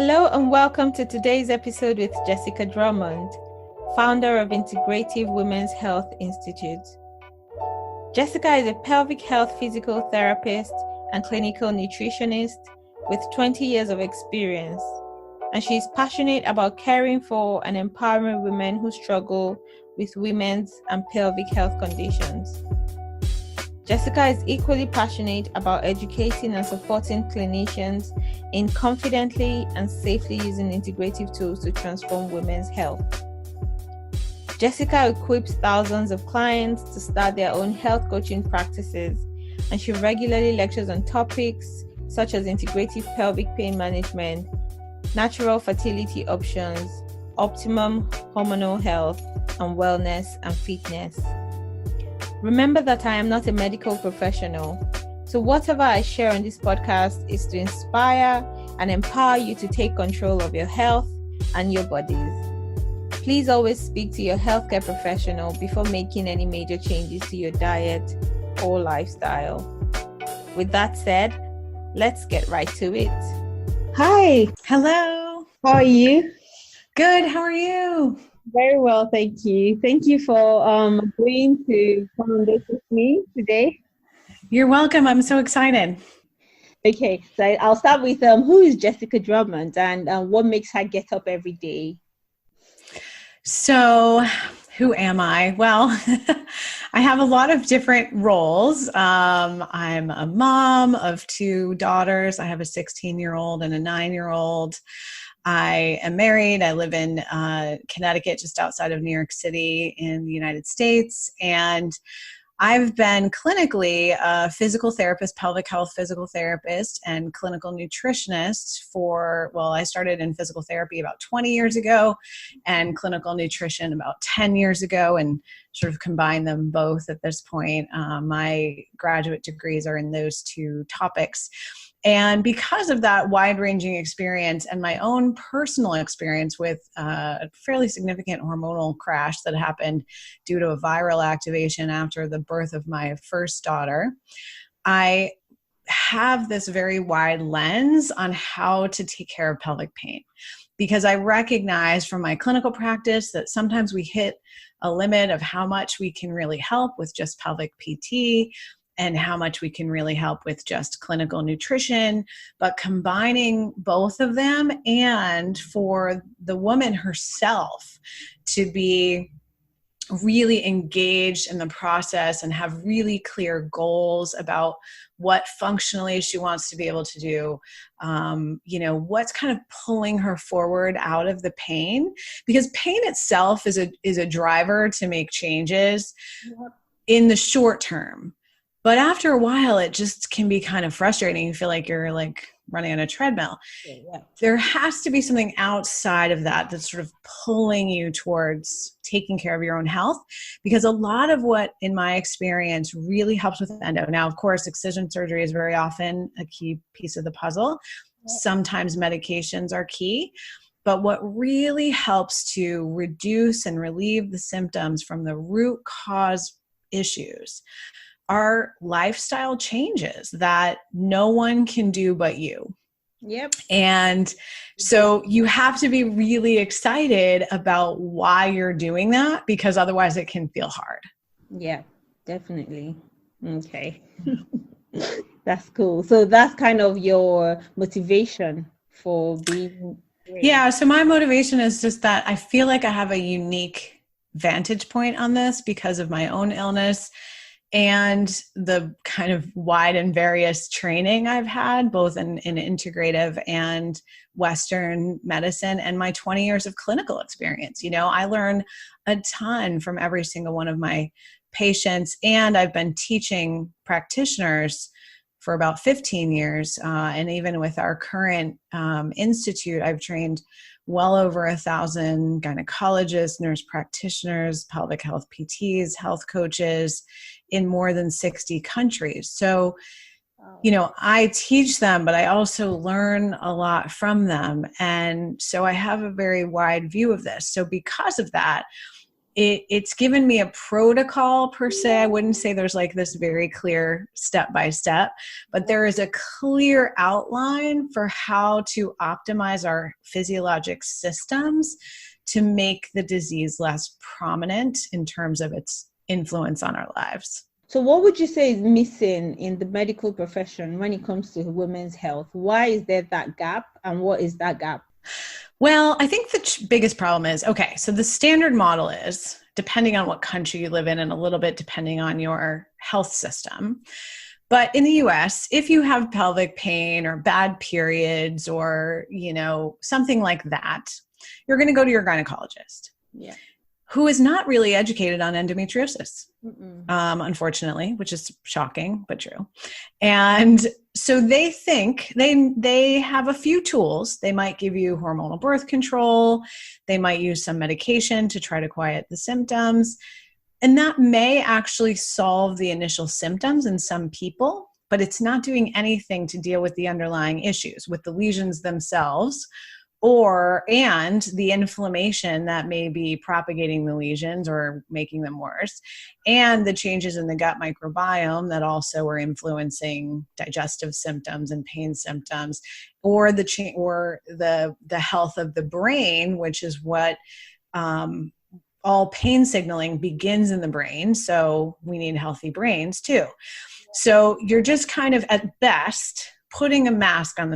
Hello and welcome to today's episode with Jessica Drummond, founder of Integrative Women's Health Institute. Jessica is a pelvic health physical therapist and clinical nutritionist with 20 years of experience, and she is passionate about caring for and empowering women who struggle with women's and pelvic health conditions. Jessica is equally passionate about educating and supporting clinicians in confidently and safely using integrative tools to transform women's health. Jessica equips thousands of clients to start their own health coaching practices, and she regularly lectures on topics such as integrative pelvic pain management, natural fertility options, optimum hormonal health, and wellness and fitness. Remember that I am not a medical professional, so whatever I share on this podcast is to inspire and empower you to take control of your health and your bodies. Please always speak to your healthcare professional before making any major changes to your diet or lifestyle. With that said, let's get right to it. Hi. Hello. How are you? Good. How are you? Very well, thank you. Thank you for agreeing to come on this with me today. You're welcome. I'm so excited. Okay, so I'll start with who is Jessica Drummond and what makes her get up every day? So, who am I? Well, I have a lot of different roles. I'm a mom of two daughters. I have a 16-year-old and a 9-year-old. I am married. I live in Connecticut, just outside of New York City in the United States. And I've been clinically a physical therapist, pelvic health physical therapist, and clinical nutritionist I started in physical therapy about 20 years ago and clinical nutrition about 10 years ago, and sort of combine them both at this point. My graduate degrees are in those two topics. And because of that wide-ranging experience and my own personal experience with a fairly significant hormonal crash that happened due to a viral activation after the birth of my first daughter, I have this very wide lens on how to take care of pelvic pain. Because I recognize from my clinical practice that sometimes we hit a limit of how much we can really help with just pelvic PT, and how much we can really help with just clinical nutrition, but combining both of them, and for the woman herself to be really engaged in the process and have really clear goals about what functionally she wants to be able to do, what's kind of pulling her forward out of the pain, because pain itself is a driver to make changes in the short term. But after a while, it just can be kind of frustrating. You feel like you're running on a treadmill. Yeah. There has to be something outside of that that's sort of pulling you towards taking care of your own health, because a lot of what, in my experience, really helps with endo. Now, of course, excision surgery is very often a key piece of the puzzle. Sometimes medications are key. But what really helps to reduce and relieve the symptoms from the root cause issues are lifestyle changes that no one can do but you. Yep. And so you have to be really excited about why you're doing that, because otherwise it can feel hard. Yeah, definitely. Okay. That's cool. So that's kind of your motivation for being great. Yeah. So my motivation is just that I feel like I have a unique vantage point on this because of my own illness and the kind of wide and various training I've had, both in integrative and Western medicine, and my 20 years of clinical experience. I learn a ton from every single one of my patients, and I've been teaching practitioners for about 15 years. And even with our current institute, I've trained well over 1,000 gynecologists, nurse practitioners, pelvic health PTs, health coaches in more than 60 countries. So, I teach them, but I also learn a lot from them. And so I have a very wide view of this. So because of that, it's given me a protocol per se. I wouldn't say there's like this very clear step by step, but there is a clear outline for how to optimize our physiologic systems to make the disease less prominent in terms of its influence on our lives. So what would you say is missing in the medical profession when it comes to women's health? Why is there that gap, and what is that gap? Well, I think the biggest problem is, okay, so the standard model is, depending on what country you live in and a little bit depending on your health system. But in the US, if you have pelvic pain or bad periods or, something like that, you're going to go to your gynecologist. Yeah. Who is not really educated on endometriosis, unfortunately, which is shocking, but true. And so they think they have a few tools. They might give you hormonal birth control. They might use some medication to try to quiet the symptoms. And that may actually solve the initial symptoms in some people, but it's not doing anything to deal with the underlying issues, with the lesions themselves, and the inflammation that may be propagating the lesions or making them worse, and the changes in the gut microbiome that also are influencing digestive symptoms and pain symptoms, or the health of the brain, which is what all pain signaling begins in the brain. So we need healthy brains too. So you're just kind of at best putting a mask on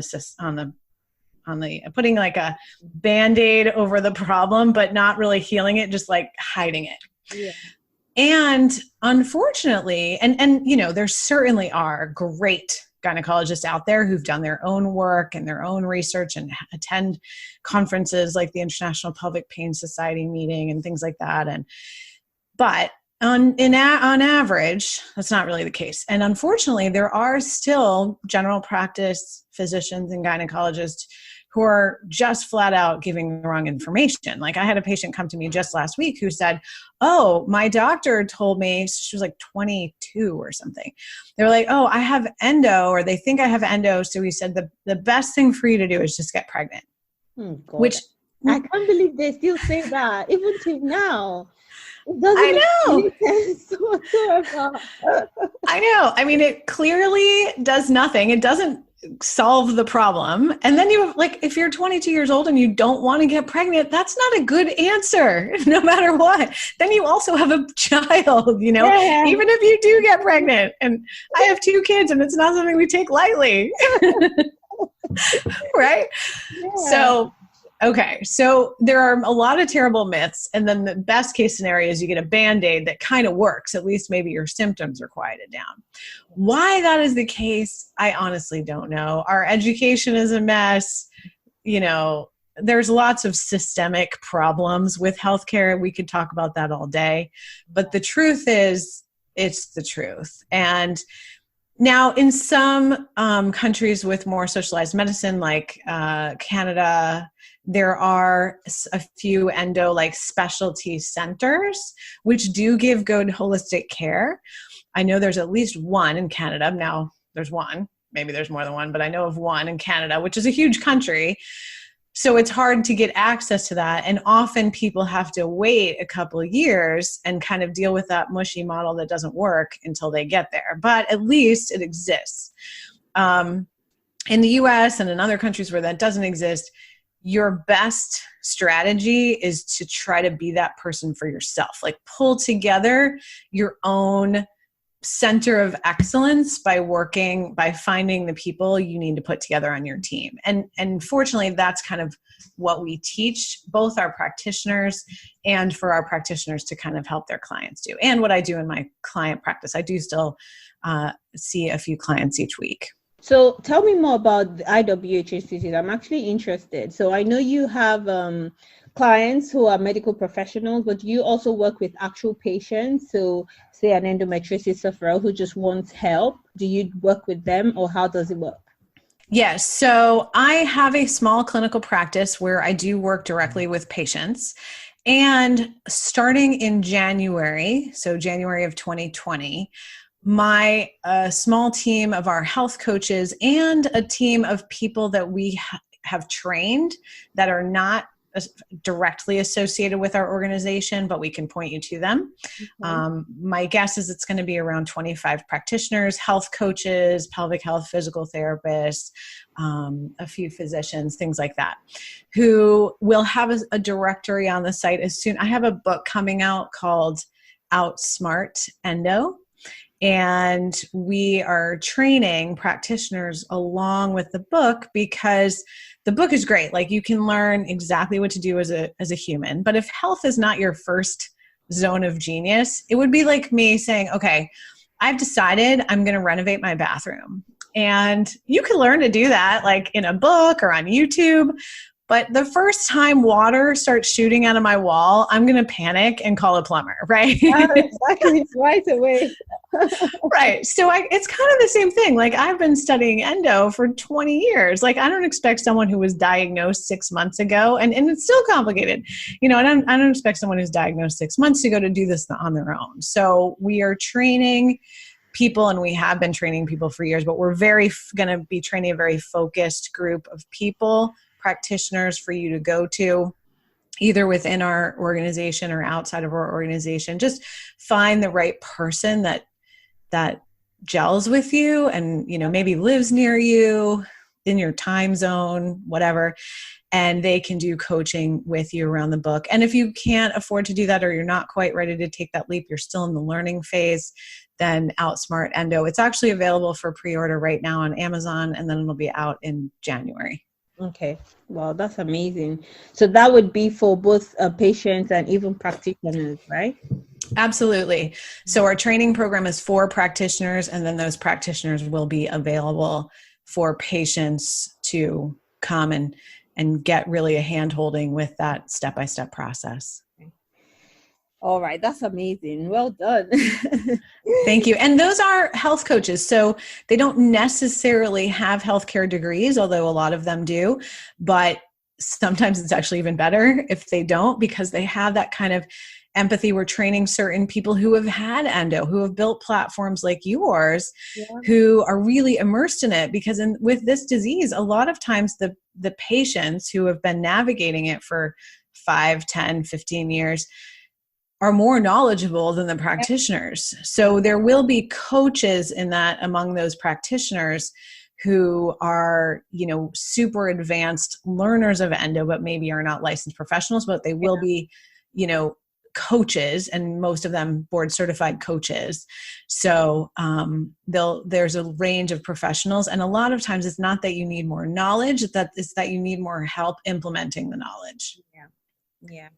putting like a Band-Aid over the problem, but not really healing it, just like hiding it. Yeah. And unfortunately, and there certainly are great gynecologists out there who've done their own work and their own research and attend conferences like the International Pelvic Pain Society meeting and things like that. But on average, that's not really the case. And unfortunately, there are still general practice physicians and gynecologists who are just flat out giving the wrong information. Like I had a patient come to me just last week who said, oh, my doctor told me, she was like 22 or something. They were like, oh, I have endo, or they think I have endo. So he said, the best thing for you to do is just get pregnant. Oh, God. Which I can't believe they still say that, even till now. I know. I know. I mean, it clearly does nothing. It doesn't solve the problem. And then if you're 22 years old and you don't want to get pregnant, that's not a good answer, no matter what. Then you also have a child, yeah. Even if you do get pregnant. And I have 2 kids, and it's not something we take lightly. Right? Yeah. So there are a lot of terrible myths. And then the best case scenario is you get a Band-Aid that kind of works. At least maybe your symptoms are quieted down. Why that is the case, I honestly don't know. Our education is a mess. There's lots of systemic problems with healthcare. We could talk about that all day. But the truth is, it's the truth. And now in some countries with more socialized medicine, like Canada, there are a few endo specialty centers which do give good holistic care. I know there's at least one in Canada. Now there's one, maybe there's more than one, but I know of one in Canada, which is a huge country. So it's hard to get access to that. And often people have to wait a couple of years and kind of deal with that mushy model that doesn't work until they get there. But at least it exists. In the US and in other countries where that doesn't exist, your best strategy is to try to be that person for yourself. Like pull together your own center of excellence by finding the people you need to put together on your team. And fortunately, that's kind of what we teach both our practitioners and for our practitioners to kind of help their clients do. And what I do in my client practice, I do still see a few clients each week. So tell me more about the IWHI Institute. I'm actually interested. So I know you have clients who are medical professionals, but you also work with actual patients. So say an endometriosis sufferer who just wants help. Do you work with them, or how does it work? Yes. So I have a small clinical practice where I do work directly with patients. And starting in January, so January of 2020, my small team of our health coaches and a team of people that we have trained that are not directly associated with our organization, but we can point you to them. My guess is it's going to be around 25 practitioners, health coaches, pelvic health, physical therapists, a few physicians, things like that, who will have a directory on the site as soon. I have a book coming out called Outsmart Endo. And we are training practitioners along with the book because the book is great. Like, you can learn exactly what to do as a human. But if health is not your first zone of genius, it would be like me saying, okay, I've decided I'm going to renovate my bathroom. And you can learn to do that like in a book or on YouTube. But the first time water starts shooting out of my wall, I'm going to panic and call a plumber, right? Exactly, right away. Right. So it's kind of the same thing. Like, I've been studying endo for 20 years. Like, I don't expect someone who was diagnosed 6 months ago, and it's still complicated. You know, I don't expect someone who's diagnosed 6 months ago to do this on their own. So we are training people, and we have been training people for years, but we're going to be training a very focused group of people, practitioners, for you to go to, either within our organization or outside of our organization. Just find the right person that gels with you and, you know, maybe lives near you, in your time zone, whatever, and they can do coaching with you around the book. And if you can't afford to do that, or you're not quite ready to take that leap, you're still in the learning phase, then Outsmart Endo. It's actually available for pre-order right now on Amazon, and then it'll be out in January. Okay. Wow, that's amazing. So that would be for both patients and even practitioners, right? Absolutely. So our training program is for practitioners, and then those practitioners will be available for patients to come and get really a hand-holding with that step-by-step process. All right. That's amazing. Well done. Thank you. And those are health coaches. So they don't necessarily have healthcare degrees, although a lot of them do. But sometimes it's actually even better if they don't, because they have that kind of empathy. We're training certain people who have had endo, who have built platforms like yours, who are really immersed in it. Because with this disease, a lot of times the patients who have been navigating it for 5, 10, 15 years are more knowledgeable than the practitioners. So there will be coaches in that among those practitioners who are, you know, super advanced learners of endo, but maybe are not licensed professionals, but they will be, you know, coaches, and most of them board certified coaches. So there's a range of professionals. And a lot of times it's not that you need more knowledge, it's that you need more help implementing the knowledge. Yeah.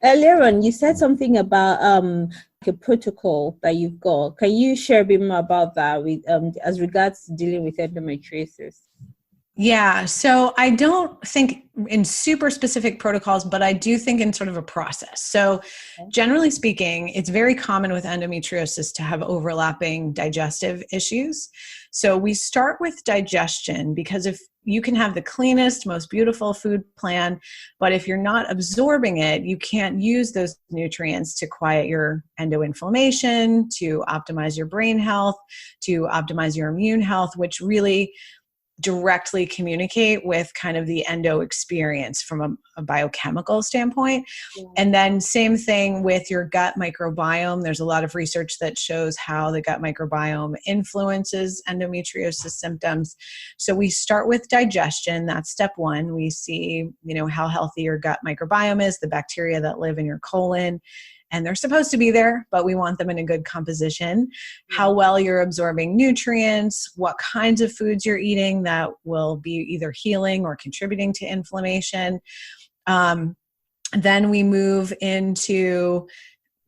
Earlier on, you said something about a protocol that you've got. Can you share a bit more about that with as regards to dealing with endometriosis? Yeah, so I don't think in super specific protocols, but I do think in sort of a process. So generally speaking, it's very common with endometriosis to have overlapping digestive issues. So we start with digestion, because if you can have the cleanest, most beautiful food plan, but if you're not absorbing it, you can't use those nutrients to quiet your endoinflammation, to optimize your brain health, to optimize your immune health, which really directly communicate with kind of the endo experience from a biochemical standpoint. And then same thing with your gut microbiome. There's a lot of research that shows how the gut microbiome influences endometriosis symptoms. So we start with digestion. That's step one. We see, you know, how healthy your gut microbiome is, the bacteria that live in your colon. And they're supposed to be there, but we want them in a good composition. How well you're absorbing nutrients, what kinds of foods you're eating that will be either healing or contributing to inflammation. Then we move into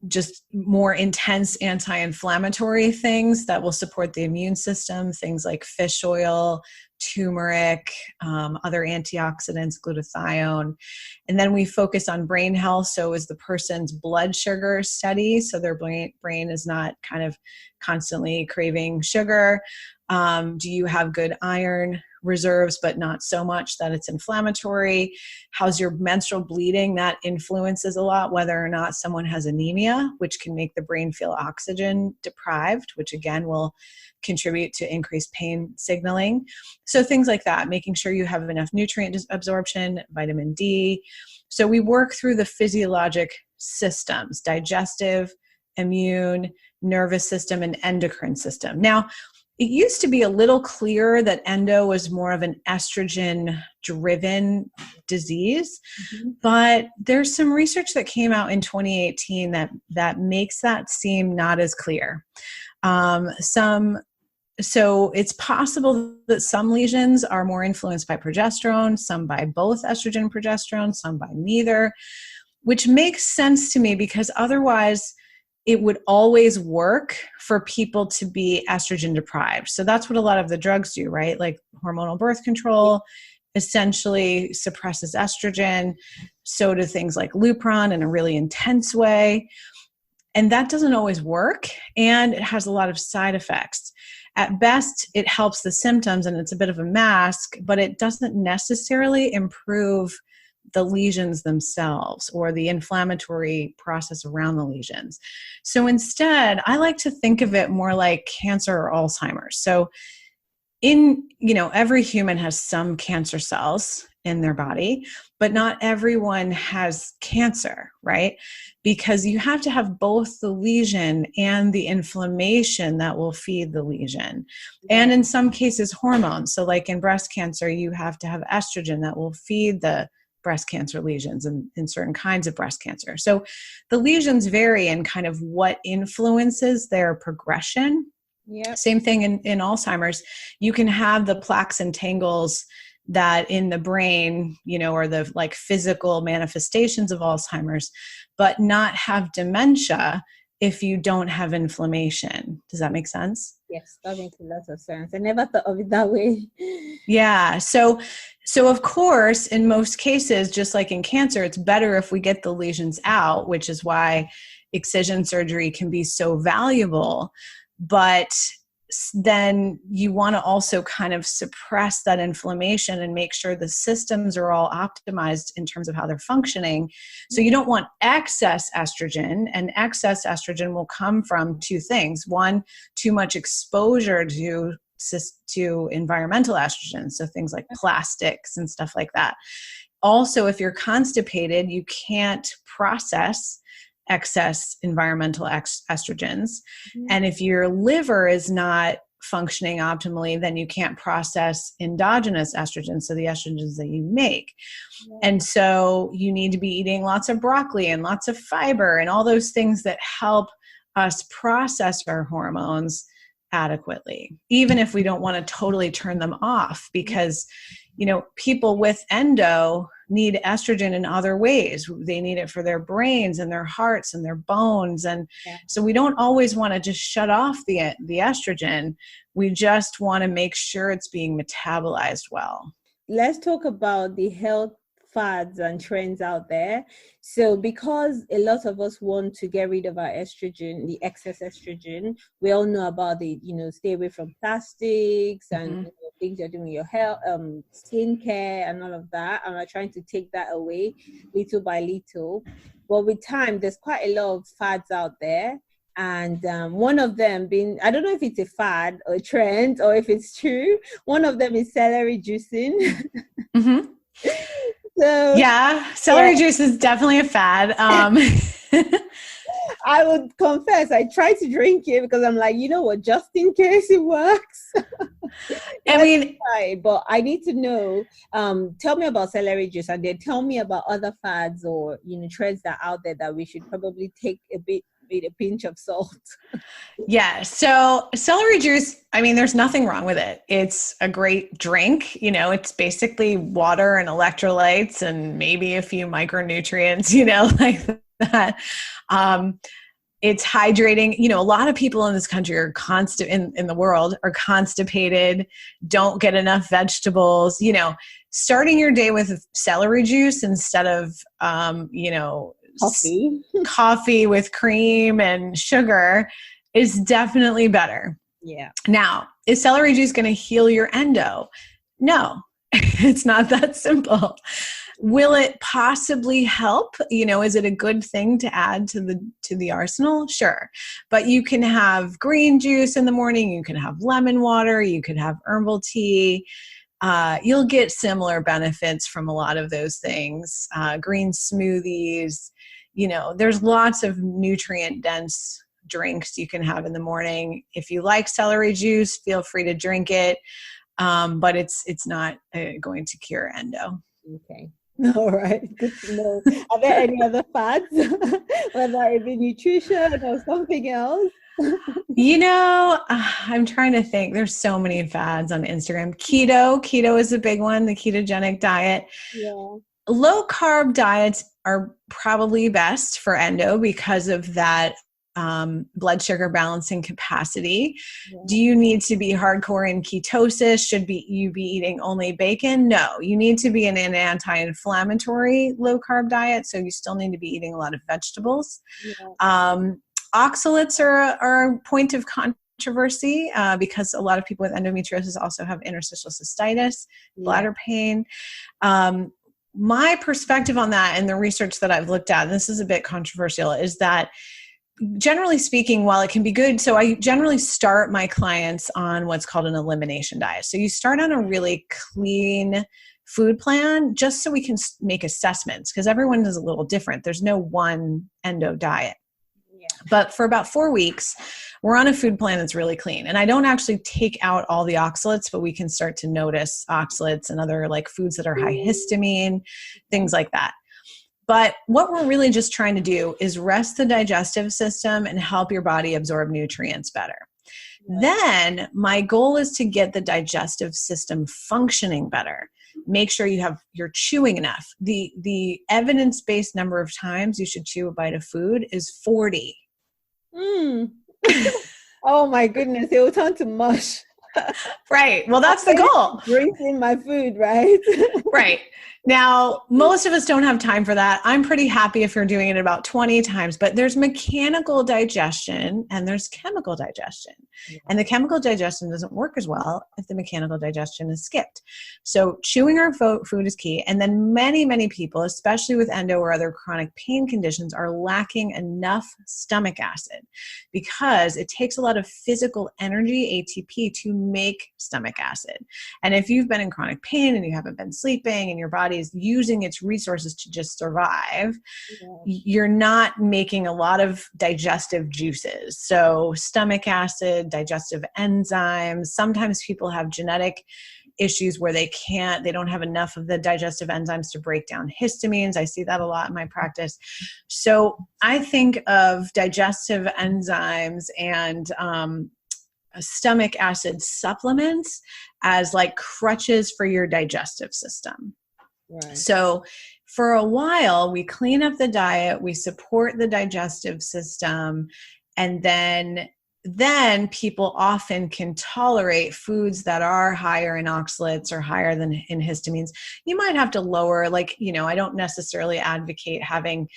just more intense anti-inflammatory things that will support the immune system, things like fish oil, turmeric, other antioxidants, glutathione. And then we focus on brain health. So is the person's blood sugar steady? So their brain is not kind of constantly craving sugar. Do you have good iron reserves, but not so much that it's inflammatory. How's your menstrual bleeding? That influences a lot whether or not someone has anemia, which can make the brain feel oxygen deprived, which again will contribute to increased pain signaling. So things like that, making sure you have enough nutrient absorption, vitamin D. So we work through the physiologic systems: digestive, immune, nervous system, and endocrine system. Now, it used to be a little clearer that endo was more of an estrogen-driven disease, but there's some research that came out in 2018 that makes that seem not as clear. So it's possible that some lesions are more influenced by progesterone, some by both estrogen and progesterone, some by neither, which makes sense to me because otherwise it would always work for people to be estrogen deprived. So that's what a lot of the drugs do, right? Like hormonal birth control essentially suppresses estrogen. So do things like Lupron in a really intense way. And that doesn't always work, and it has a lot of side effects. At best, it helps the symptoms and it's a bit of a mask, but it doesn't necessarily improve the lesions themselves or the inflammatory process around the lesions. So instead, I like to think of it more like cancer or Alzheimer's. So every human has some cancer cells in their body, but not everyone has cancer, right? Because you have to have both the lesion and the inflammation that will feed the lesion. And in some cases, hormones. So like in breast cancer, you have to have estrogen that will feed the breast cancer lesions and in certain kinds of breast cancer. So the lesions vary in kind of what influences their progression. Yeah. Same thing in Alzheimer's. You can have the plaques and tangles that in the brain, are the like physical manifestations of Alzheimer's, but not have dementia if you don't have inflammation. Does that make sense? Yes, that makes a lot of sense. I never thought of it that way. Yeah. So of course, in most cases, just like in cancer, it's better if we get the lesions out, which is why excision surgery can be so valuable. But then you want to also kind of suppress that inflammation and make sure the systems are all optimized in terms of how they're functioning. So you don't want excess estrogen, and excess estrogen will come from two things. One, too much exposure to environmental estrogen, so things like plastics and stuff like that. Also, if you're constipated, you can't process excess environmental estrogens. And if your liver is not functioning optimally, then you can't process endogenous estrogens, so the estrogens that you make. And so you need to be eating lots of broccoli and lots of fiber and all those things that help us process our hormones adequately, even if we don't want to totally turn them off, because people with endo need estrogen in other ways. They need it for their brains and their hearts and their bones. And so we don't always want to just shut off the estrogen. We just want to make sure it's being metabolized well. Let's talk about the health fads and trends out there. So because a lot of us want to get rid of our estrogen, the excess estrogen, we all know about the, stay away from plastics and things you're doing with your health, skincare and all of that. And we're trying to take that away little by little. But with time, there's quite a lot of fads out there. And one of them being, I don't know if it's a fad or a trend or if it's true. One of them is celery juicing. So yeah, celery juice is definitely a fad. I would confess, I try to drink it because I'm like, just in case it works. But I need to know, tell me about celery juice and then tell me about other fads or, trends that are out there that we should probably take a pinch of salt. Yeah. So celery juice, there's nothing wrong with it. It's a great drink. It's basically water and electrolytes and maybe a few micronutrients, like that. It's hydrating. A lot of people in this country are in the world are constipated, don't get enough vegetables. Starting your day with celery juice instead of, coffee with cream and sugar is definitely better. Yeah. Now, is celery juice going to heal your endo? No, it's not that simple. Will it possibly help? Is it a good thing to add to the arsenal? Sure. But you can have green juice in the morning, you can have lemon water, you could have herbal tea. You'll get similar benefits from a lot of those things. Green smoothies, there's lots of nutrient dense drinks you can have in the morning. If you like celery juice, feel free to drink it. But it's not going to cure endo. Okay. All right. Good to know. Are there any other fads, whether it be nutrition or something else? I'm trying to think. There's so many fads on Instagram. Keto is a big one, the ketogenic diet. Yeah. Low carb diets are probably best for endo because of that blood sugar balancing capacity. Yeah. Do you need to be hardcore in ketosis? Should you be eating only bacon? No, you need to be in an anti-inflammatory low carb diet. So you still need to be eating a lot of vegetables. Yeah. Oxalates are a point of controversy because a lot of people with endometriosis also have interstitial cystitis, bladder pain. My perspective on that and the research that I've looked at, and this is a bit controversial, is that generally speaking, while it can be good, so I generally start my clients on what's called an elimination diet. So you start on a really clean food plan just so we can make assessments, because everyone is a little different. There's no one endo diet. Yeah. But for about 4 weeks, we're on a food plan that's really clean. And I don't actually take out all the oxalates, but we can start to notice oxalates and other like foods that are high histamine, things like that. But what we're really just trying to do is rest the digestive system and help your body absorb nutrients better. Yeah. Then my goal is to get the digestive system functioning better. Make sure you're chewing enough. The evidence-based number of times you should chew a bite of food is 40. Oh my goodness, it will turn to mush. Right. Well, that's the goal. Drinking my food, right? Right. Now, most of us don't have time for that. I'm pretty happy if you're doing it about 20 times, but there's mechanical digestion and there's chemical digestion. Yeah. And the chemical digestion doesn't work as well if the mechanical digestion is skipped. So chewing our food is key. And then many, many people, especially with endo or other chronic pain conditions, are lacking enough stomach acid because it takes a lot of physical energy, ATP, to make stomach acid. And if you've been in chronic pain and you haven't been sleeping and your body is using its resources to just survive, you're not making a lot of digestive juices. So stomach acid, digestive enzymes, sometimes people have genetic issues where they don't have enough of the digestive enzymes to break down histamines. I see that a lot in my practice. So I think of digestive enzymes and stomach acid supplements as like crutches for your digestive system. Right. So for a while, we clean up the diet, we support the digestive system, and then people often can tolerate foods that are higher in oxalates or higher than in histamines. You might have to lower, I don't necessarily advocate having,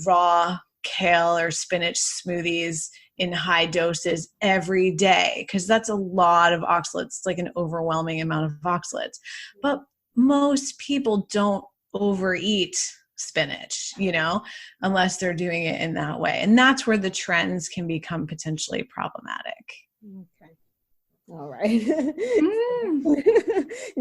raw kale or spinach smoothies in high doses every day, because that's a lot of oxalates. It's like an overwhelming amount of oxalates. But most people don't overeat spinach, unless they're doing it in that way. And that's where the trends can become potentially problematic. Okay. All right.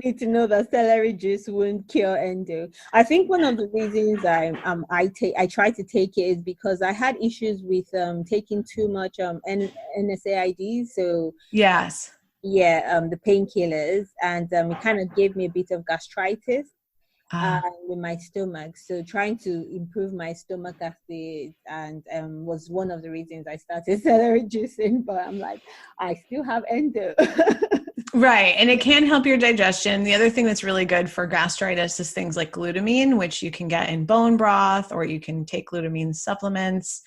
Need to know that celery juice won't cure endo. I think one of the reasons I try to take it is because I had issues with taking too much NSAIDs. So yes. Yeah, the painkillers, and it kind of gave me a bit of gastritis with my stomach. So trying to improve my stomach acid and was one of the reasons I started celery juicing. But I'm like, I still have endo. Right. And it can help your digestion. The other thing that's really good for gastritis is things like glutamine, which you can get in bone broth, or you can take glutamine supplements.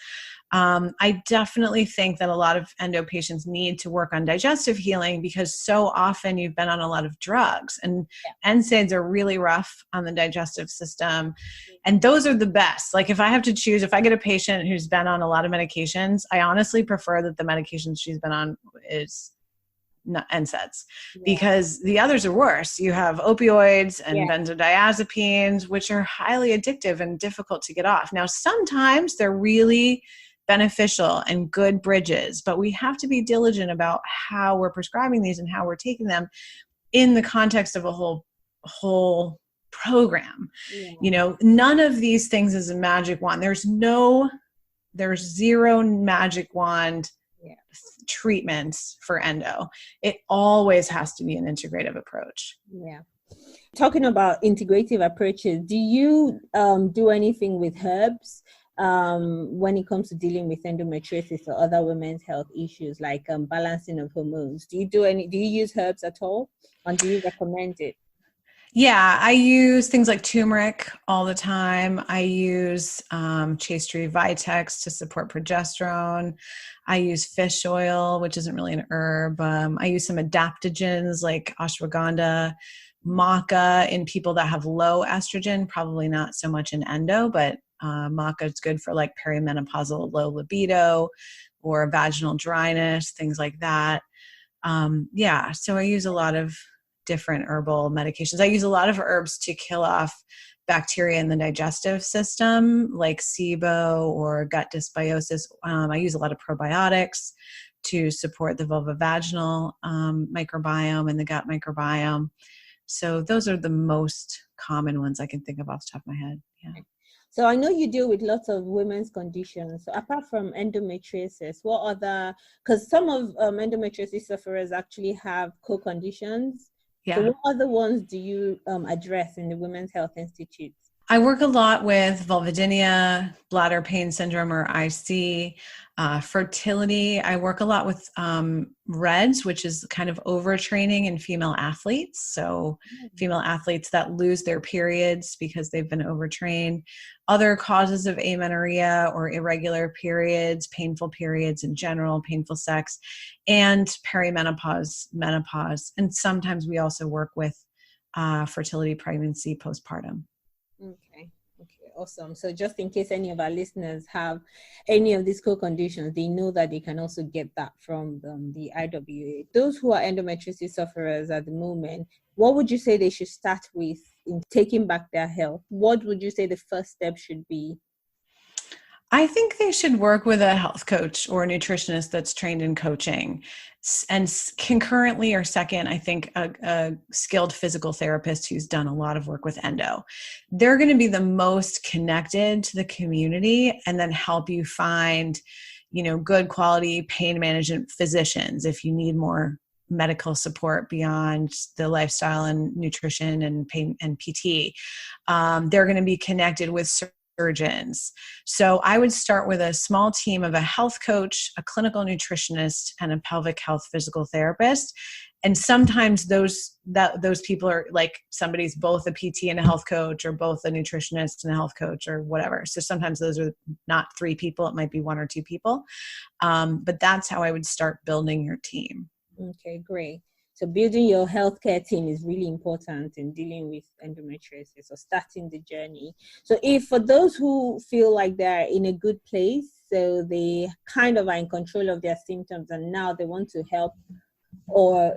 I definitely think that a lot of endo patients need to work on digestive healing because so often you've been on a lot of drugs, and NSAIDs are really rough on the digestive system. And those are the best. Like if I have to choose, if I get a patient who's been on a lot of medications, I honestly prefer that the medications she's been on is NSAIDs, Yeah. because the others are worse. You have opioids and Yeah. benzodiazepines, which are highly addictive and difficult to get off. Now, sometimes they're really beneficial and good bridges, but we have to be diligent about how we're prescribing these and how we're taking them in the context of a whole program. Yeah. You know, none of these things is a magic wand. There's zero magic wand treatments for endo. It always has to be an integrative approach. Yeah. Talking about integrative approaches, do you do anything with herbs when it comes to dealing with endometriosis or other women's health issues like balancing of hormones? Do you use herbs at all, and do you recommend it? Yeah, I use things like turmeric all the time. I use S2E5 Vitex to support progesterone. I use fish oil, which isn't really an herb. I use some adaptogens like ashwagandha, maca in people that have low estrogen, probably not so much in endo, but maca is good for like perimenopausal low libido or vaginal dryness, things like that. So I use a lot of different herbal medications. I use a lot of herbs to kill off bacteria in the digestive system, like SIBO or gut dysbiosis. I use a lot of probiotics to support the vulvovaginal microbiome and the gut microbiome. So those are the most common ones I can think of off the top of my head. Yeah. So I know you deal with lots of women's conditions. So apart from endometriosis, what other, because some of endometriosis sufferers actually have co-conditions. Yeah. So what other ones do you address in the Women's Health Institute? I work a lot with vulvodynia, bladder pain syndrome or IC, fertility. I work a lot with REDS, which is kind of overtraining in female athletes. So female athletes that lose their periods because they've been overtrained. Other causes of amenorrhea or irregular periods, painful periods in general, painful sex, and perimenopause, menopause. And sometimes we also work with fertility, pregnancy, postpartum. Okay, awesome. So just in case any of our listeners have any of these co-conditions, they know that they can also get that from the IWA. Those who are endometriosis sufferers at the moment, what would you say they should start with in taking back their health? What would you say the first step should be? I think they should work with a health coach or a nutritionist that's trained in coaching. And concurrently or second, I think a skilled physical therapist who's done a lot of work with endo. They're going to be the most connected to the community and then help you find, good quality pain management physicians if you need more medical support beyond the lifestyle and nutrition and pain and PT. They're going to be connected with surgeons. So I would start with a small team of a health coach, a clinical nutritionist, and a pelvic health physical therapist. And sometimes those people are like somebody's both a PT and a health coach, or both a nutritionist and a health coach, or whatever. So sometimes those are not 3 people. It might be 1 or 2 people. But that's how I would start building your team. Okay, great. So building your healthcare team is really important in dealing with endometriosis or starting the journey. So if for those who feel like they're in a good place, so they kind of are in control of their symptoms and now they want to help or,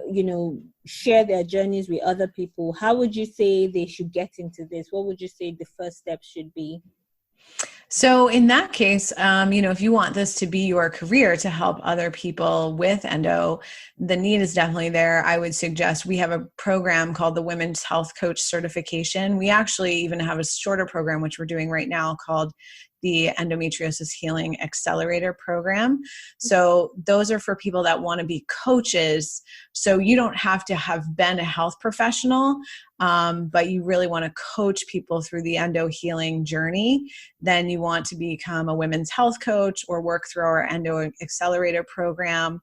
share their journeys with other people, how would you say they should get into this? What would you say the first step should be? So in that case, if you want this to be your career to help other people with endo, the need is definitely there. I would suggest we have a program called the Women's Health Coach Certification. We actually even have a shorter program, which we're doing right now, called the Endometriosis Healing Accelerator Program. So those are for people that want to be coaches. So you don't have to have been a health professional, but you really want to coach people through the endo healing journey. Then you want to become a women's health coach or work through our Endo Accelerator Program,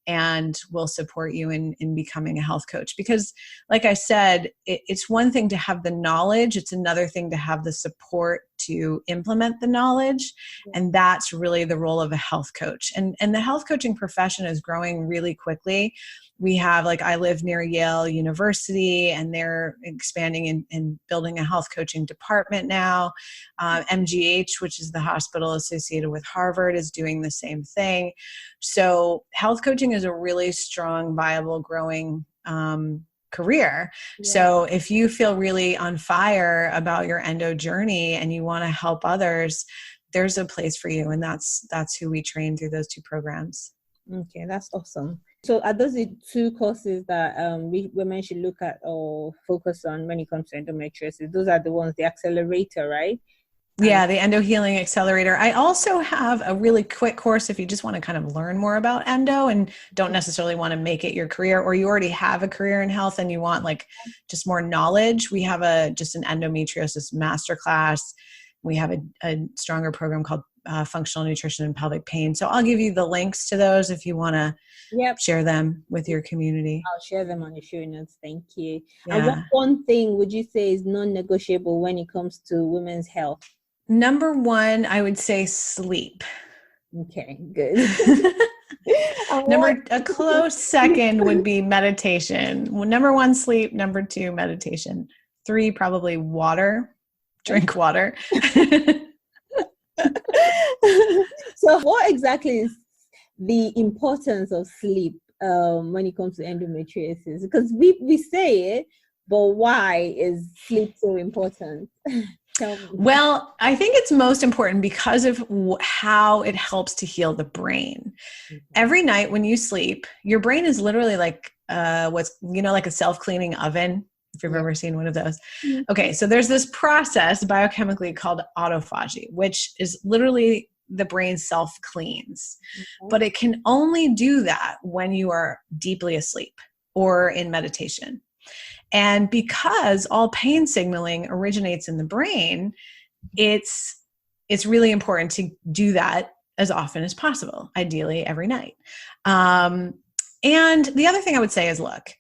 and we'll support you in becoming a health coach. Because like I said, it's one thing to have the knowledge. It's another thing to have the support to implement the knowledge. And that's really the role of a health coach. And the health coaching profession is growing really quickly. We have, like, I live near Yale University, and they're expanding and building a health coaching department now. MGH, which is the hospital associated with Harvard, is doing the same thing. So health coaching is a really strong, viable, growing career. Yeah. So if you feel really on fire about your endo journey and you want to help others, there's a place for you. And that's who we train through those two programs. Okay, that's awesome. So are those the two courses that women should look at or focus on when it comes to endometriosis? Those are the ones, the accelerator, right? Yeah, the Endo Healing Accelerator. I also have a really quick course if you just want to kind of learn more about endo and don't necessarily want to make it your career, or you already have a career in health and you want like just more knowledge. We have just an endometriosis masterclass. We have a stronger program called Functional Nutrition and Pelvic Pain. So I'll give you the links to those if you want to share them with your community. I'll share them on the show notes. Thank you. Yeah. And what one thing would you say is non-negotiable when it comes to women's health? Number one, I would say sleep. Okay, good. A close second would be meditation. Well, number one, sleep. Number two, meditation. Three, probably water. Drink water. So what exactly is the importance of sleep when it comes to endometriosis? Because we say it, but why is sleep so important? Well, I think it's most important because of how it helps to heal the brain. Mm-hmm. Every night when you sleep, your brain is literally like like a self-cleaning oven, if you've ever seen one of those. Mm-hmm. Okay, so there's this process biochemically called autophagy, which is literally the brain self-cleans. Mm-hmm. But it can only do that when you are deeply asleep or in meditation. And because all pain signaling originates in the brain, it's really important to do that as often as possible, ideally every night. And the other thing I would say is, look,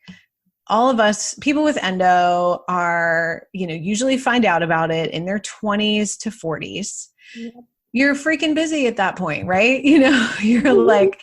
all of us, people with endo are, usually find out about it in their 20s to 40s. Yep. You're freaking busy at that point, right? You're like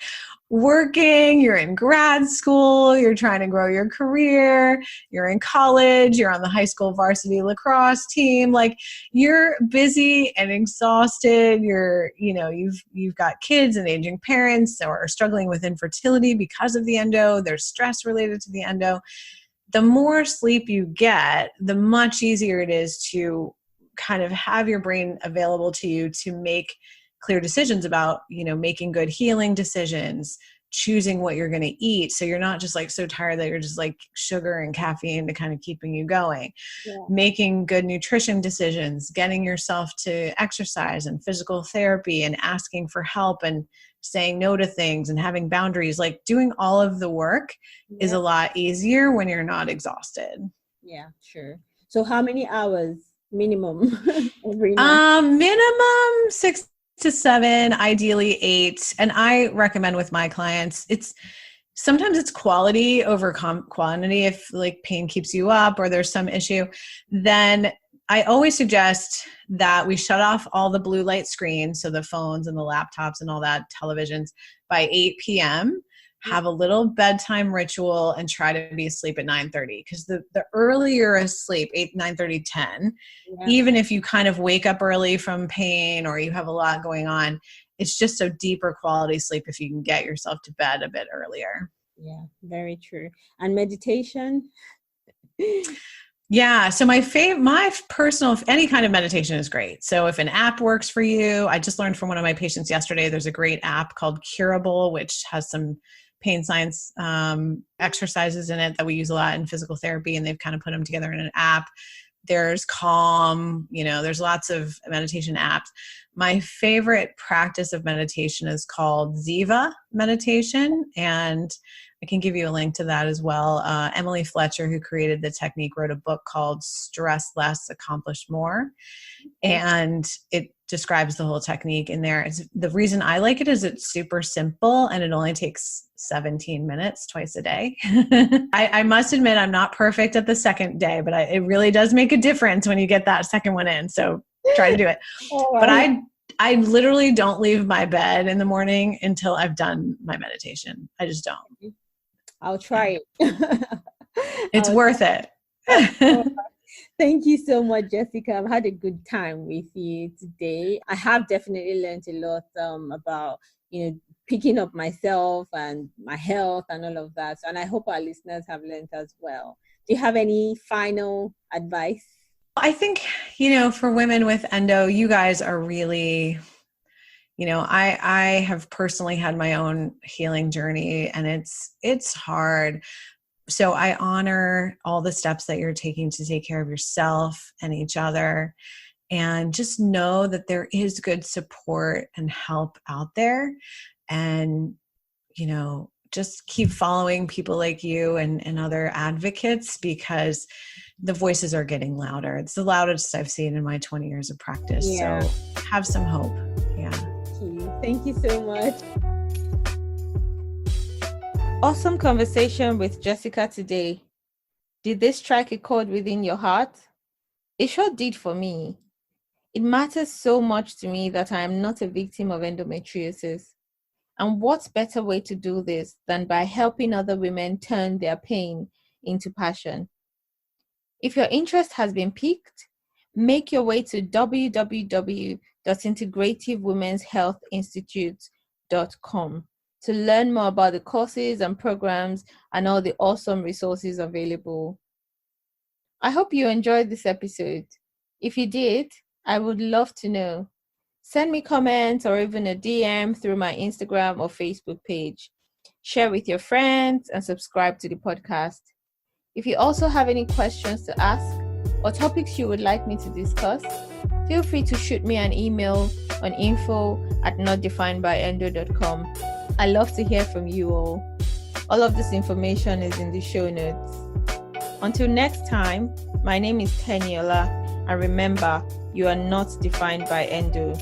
working, you're in grad school, you're trying to grow your career, you're in college, you're on the high school varsity lacrosse team. Like, you're busy and exhausted. You've got kids and aging parents or are struggling with infertility because of the endo. There's stress related to the endo. The more sleep you get, the much easier it is to kind of have your brain available to you to make clear decisions about, making good healing decisions, choosing what you're going to eat. So you're not just like so tired that you're just like sugar and caffeine to kind of keeping you going, making good nutrition decisions, getting yourself to exercise and physical therapy and asking for help and saying no to things and having boundaries. Like, doing all of the work is a lot easier when you're not exhausted. Yeah, sure. So how many hours minimum every night? Minimum 6 to 7, ideally 8. And I recommend with my clients, sometimes it's quality over quantity. If like pain keeps you up or there's some issue, then I always suggest that we shut off all the blue light screens, so the phones and the laptops and all that, televisions, by 8 p.m., have a little bedtime ritual, and try to be asleep at 9:30. Because the earlier you're asleep, 8, 9:30, 10, even if you kind of wake up early from pain or you have a lot going on, it's just a deeper quality sleep if you can get yourself to bed a bit earlier. Yeah, very true. And meditation? Yeah. So my personal, any kind of meditation is great. So if an app works for you, I just learned from one of my patients yesterday, there's a great app called Curable, which has some pain science exercises in it that we use a lot in physical therapy, and they've kind of put them together in an app. There's Calm, there's lots of meditation apps. My favorite practice of meditation is called Ziva meditation, and I can give you a link to that as well. Emily Fletcher, who created the technique, wrote a book called Stress Less, Accomplish More. And it describes the whole technique in there. The reason I like it is it's super simple and it only takes 17 minutes twice a day. I must admit I'm not perfect at the second day, but it really does make a difference when you get that second one in. So try to do it. Oh, But I literally don't leave my bed in the morning until I've done my meditation. I just don't. I'll try it. It's worth it. Thank you so much, Jessica. I've had a good time with you today. I have definitely learned a lot about, picking up myself and my health and all of that. And I hope our listeners have learned as well. Do you have any final advice? I think, for women with endo, you guys are really, I have personally had my own healing journey, and it's hard. So I honor all the steps that you're taking to take care of yourself and each other, and just know that there is good support and help out there. And, just keep following people like you and other advocates, because the voices are getting louder. It's the loudest I've seen in my 20 years of practice. Yeah. So have some hope. Yeah. Thank you so much. Awesome conversation with Jessica today. Did this strike a chord within your heart? It sure did for me. It matters so much to me that I am not a victim of endometriosis. And what better way to do this than by helping other women turn their pain into passion? If your interest has been piqued, make your way to www.integrativewomenshealthinstitute.com to learn more about the courses and programs and all the awesome resources available. I hope you enjoyed this episode. If you did, I would love to know. Send me comments or even a DM through my Instagram or Facebook page. Share with your friends and subscribe to the podcast. If you also have any questions to ask or topics you would like me to discuss, feel free to shoot me an email on info@notdefinedbyendo.com. I love to hear from you all. All of this information is in the show notes. Until next time, my name is Teniola, and remember, you are not defined by endo.